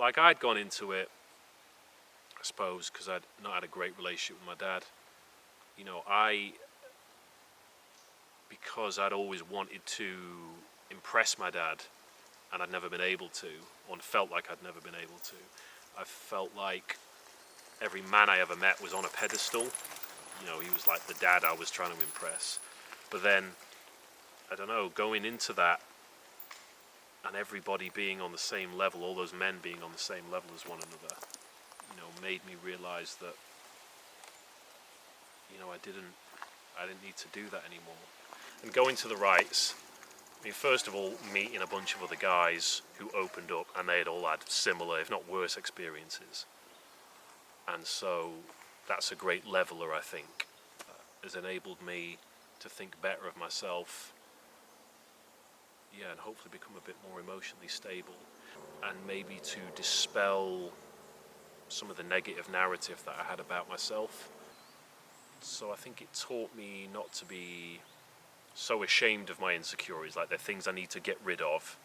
Like, I'd gone into it, I suppose, because I'd not had a great relationship with my dad. You know, because I'd always wanted to impress my dad, and I'd never been able to, or felt like I'd never been able to. I felt like every man I ever met was on a pedestal. You know, he was like the dad I was trying to impress. But then, I don't know, going into that, and everybody being on the same level, all those men being on the same level as one another, you know, made me realize that, you know, I didn't need to do that anymore. And going to the rites, I mean, first of all, meeting a bunch of other guys who opened up, and they had all had similar, if not worse, experiences. And so that's a great leveler, I think. Has enabled me to think better of myself, and hopefully become a bit more emotionally stable, and maybe to dispel some of the negative narrative that I had about myself. So I think it taught me not to be so ashamed of my insecurities, like they're things I need to get rid of.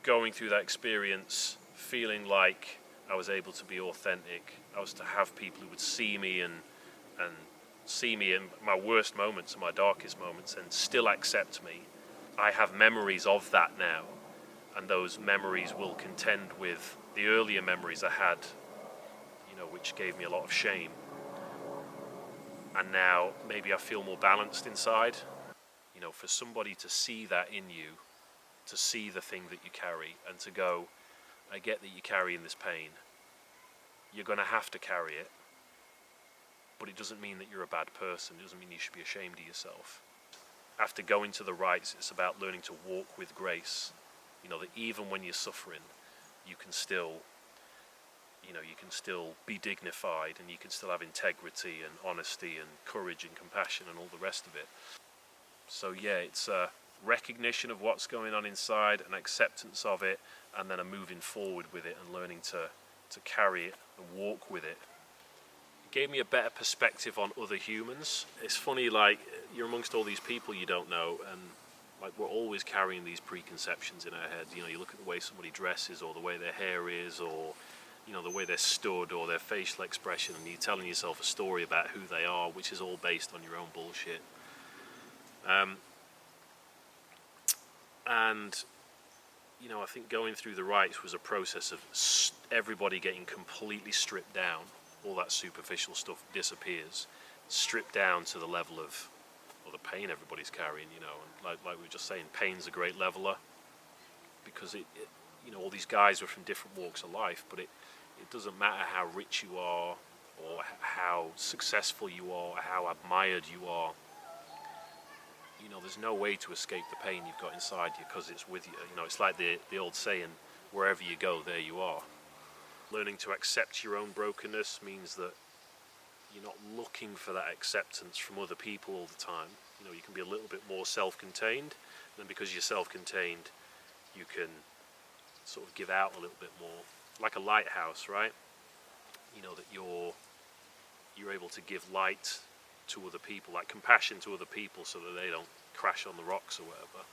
Going through that experience, feeling like I was able to be authentic, I was to have people who would see me and see me in my worst moments and my darkest moments and still accept me. I have memories of that now, and those memories will contend with the earlier memories I had, you know, which gave me a lot of shame. And now maybe I feel more balanced inside. You know, for somebody to see that in you, to see the thing that you carry, and to go, I get that you're carrying this pain. You're going to have to carry it. But it doesn't mean that you're a bad person. It doesn't mean you should be ashamed of yourself. After going to the rites, it's about learning to walk with grace. You know, that even when you're suffering, you can still be dignified, and you can still have integrity and honesty and courage and compassion and all the rest of it. So yeah, it's a recognition of what's going on inside, an acceptance of it, and then a moving forward with it and learning to carry it and walk with it. It gave me a better perspective on other humans. It's funny, like, you're amongst all these people you don't know, and like, we're always carrying these preconceptions in our head. You know, you look at the way somebody dresses, or the way their hair is, or, you know, the way they're stood, or their facial expression, and you're telling yourself a story about who they are, which is all based on your own bullshit. And, you know, I think going through the rites was a process of everybody getting completely stripped down. All that superficial stuff disappears, stripped down to the level of, well, the pain everybody's carrying, you know. And like we were just saying, pain's a great leveler, because it you know, all these guys were from different walks of life, but it doesn't matter how rich you are, or how successful you are, or how admired you are. You know, there's no way to escape the pain you've got inside you, because it's with you. You know, it's like the old saying, wherever you go, there you are. Learning to accept your own brokenness means that you're not looking for that acceptance from other people all the time. You know, you can be a little bit more self-contained, and then because you're self-contained, you can sort of give out a little bit more. Like a lighthouse, right? You know, that you're able to give light to other people, like compassion to other people, so that they don't crash on the rocks or whatever.